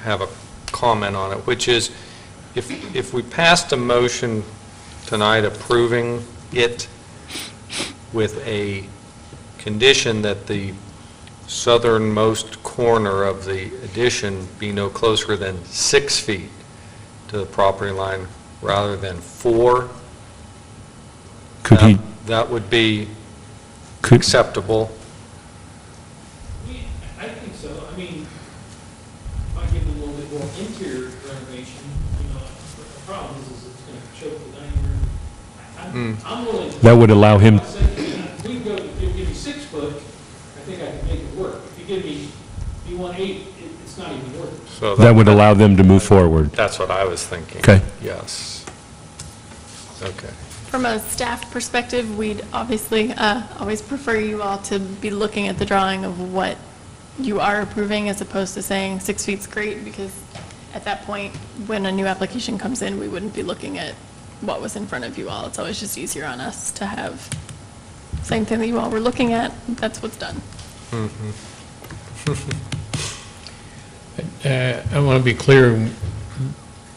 have a comment on it, which is, if we passed a motion tonight approving it with a condition that the southernmost corner of the addition be no closer than 6 feet to the property line rather than 4,
could he,
that would be
could,
acceptable.
I think so. I mean, might give them a little bit more interior renovation, the problem is it's going to choke the dining room. I'm willing to.
that would allow him,
I said, if we go, if you give me 6 foot, I think I can make it work. If you want 8, it's not even worth it.
So
that would allow them to move forward.
That's what I was thinking.
Okay.
Yes. Okay.
From a staff perspective, we'd obviously always prefer you all to be looking at the drawing of what you are approving as opposed to saying 6 feet's great, because at that point, when a new application comes in, we wouldn't be looking at what was in front of you all. It's always just easier on us to have same thing that you all were looking at, that's what's done.
I want to be clear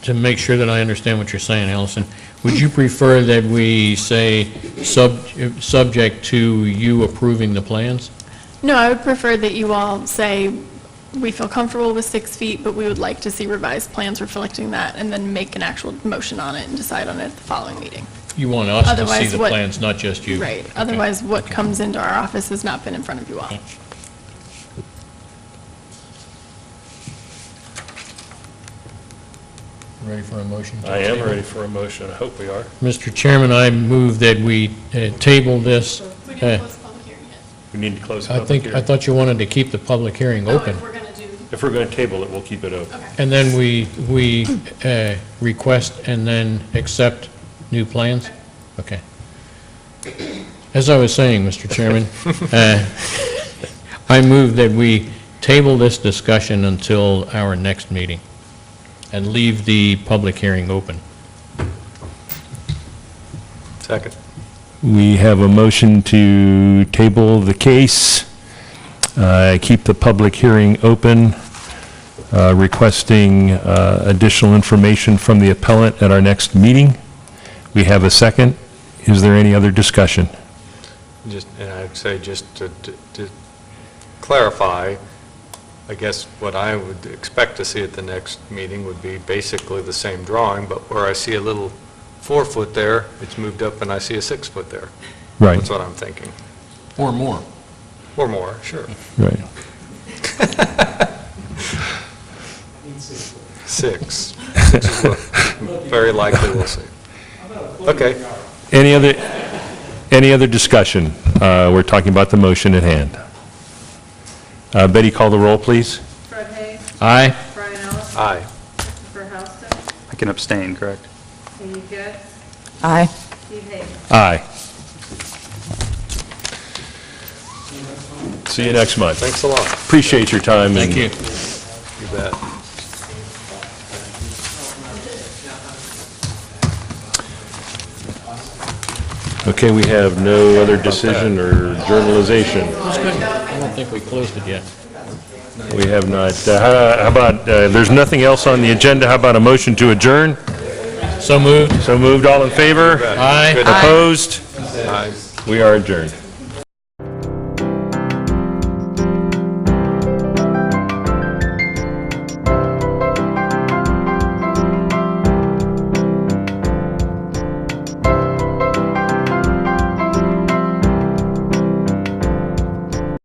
to make sure that I understand what you're saying, Allison. Would you prefer that we say subject to you approving the plans?
No, I would prefer that you all say, we feel comfortable with 6 feet, but we would like to see revised plans reflecting that, and then make an actual motion on it and decide on it at the following meeting.
You want us to see
Otherwise,
the
what-
plans, not just you?
Right.
Okay.
Otherwise, what comes into our office has not been in front of you all.
Okay. Ready for a motion? to
I am
table?
ready for a motion. I hope we are.
Mr. Chairman, I move that we table this.
We didn't close the public hearing yet.
We need to close the
I
public
think,
hearing.
I thought you wanted to keep the public hearing open.
If we're going to do,
If we're going to table it, we'll keep it open.
And then we request and then accept new plans? Okay. As I was saying, Mr. Chairman, I move that we table this discussion until our next meeting and leave the public hearing open.
Second.
We have a motion to table the case, keep the public hearing open, requesting additional information from the appellant at our next meeting. We have a second. Is there any other discussion?
And I'd say just to clarify, I guess what I would expect to see at the next meeting would be basically the same drawing, but where I see a little 4-foot there, it's moved up and I see a 6-foot there.
Right,
That's what I'm thinking.
Or more.
Or more, sure.
right.
6. 6 is what very likely we'll see. Okay.
Any other discussion? We're talking about the motion at hand. Betty, call the roll, please.
Fred Hayes.
Aye.
Brian Ellis.
Aye.
Christopher Houston.
I can abstain, correct?
Amy Getz.
Aye.
Steve Hayes.
Aye. See you next month.
Thanks a lot.
Appreciate your time.
Thank
and-
you.
You bet.
Okay, we have no other decision or journalization.
I don't think we closed it yet.
We have not. How about, there's nothing else on the agenda, how about a motion to adjourn?
So moved.
So moved, all in favor?
Aye.
Opposed?
Aye.
We are adjourned.